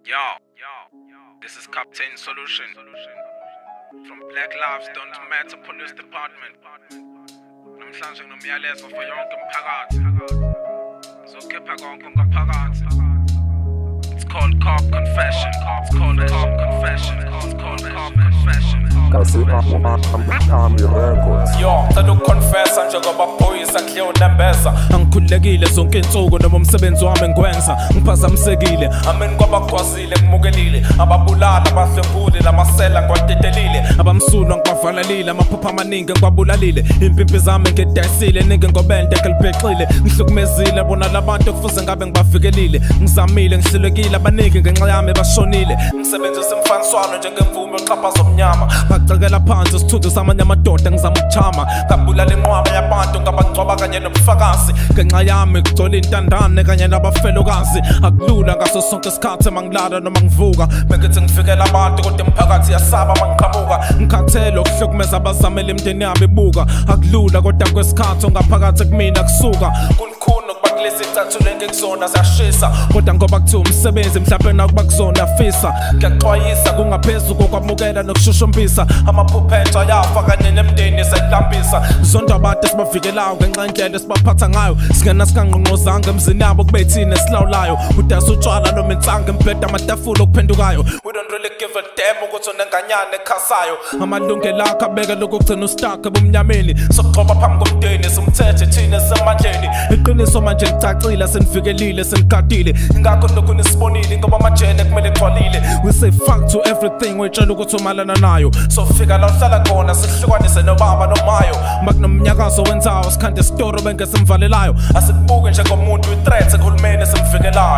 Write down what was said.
Yo, this is Captain Solution from Black Lives Don't Matter Police Department. Namhlanje nomyalezo for yonke umphakathi. Zokhipha konke ngaphakathi. It's called Cop Confession. It's called Cop Confession. It's called Cop Confession. Yo, ngicela ukuconfessa njengoba phoyisa kudle unembeza. Angikhulekile zonke insuku noma umsebenzi wami ngikwenza. Ngiphazamisekile, amen kwabagwazile ngimukelile. Ababulala abahlembuli lamasela ngwadedelile. Abamsulwa ngibavalelile, amaphupha amaningi ngwabulalile. Impimpi zami ngidayisile, ningi ngobende kelibhexile. Ngihlukumezile bona labantu kufuze ngabe ngibavikelile. Ngizamile ngihlelekile abaningi ngenxa yami bashonile. Ngisebenzisa imfaniswano njengemvume yoxhaphaza omnyama. Ngacekela phansi isithunzi samanye amadoda ngizama ukuchama. Ngabulala inqwaba yabantu ngabagcoba kanye nobufakazi. Ngenxa yami kugcwele intandane kanye nabafelokazi. Akulula ngaso sonke isikhathi mangilala noma ngivuka. Bengithi ngifikela abantu kodwa imphakathi yasaba mangiqhamuka. Ngikhathele ukuhlukumeza abazamela imindeni yami ibuka. Akulula kodwa kwesikhathi ongaphakathi kumina kusuka. Kulikhulu kuba kulezi icathulo engikuzona ziyashisa. Kodwa ngoba kuthiwa umsebenzi mhlawumbe nakuba kuzona afisa. Ngiyaxwayisa kungaphezulu kokwamukela nokushushumbisa. Amaphuphetho ayafa kanye nemindeni sekulambisa. Zonke abantu esibavikelayo ngenxa yendlela esibaphatha ngayo. Singena sikangqongqozanga emzini yabo kube yithina esilawulayo. Udayisa utshwala noma insanga embheda amatafula okuphendukayo. We don't really give a damn ukuthi unenganyane ekhasayo. Amalungelo akho abekela ukugcina ustakhe ebumnyameni. Sokugcoba phambi komndeni simthethe thina esemandleni. Iqiniso manje licacile senivikelile senigadile. Ingakho lokhu nisibonile ngoba amajele kumele egcwalile. We say fuck to everything wetshela ukuthi umalana nayo. So fika la uhlala khona sihlukanise nobaba nomayo. Makunomnyakazo wenzayo sikhande isitoro bengesimvalelayo. Asikubuke njengomuntu with threats ekhulumeni simvikelayo.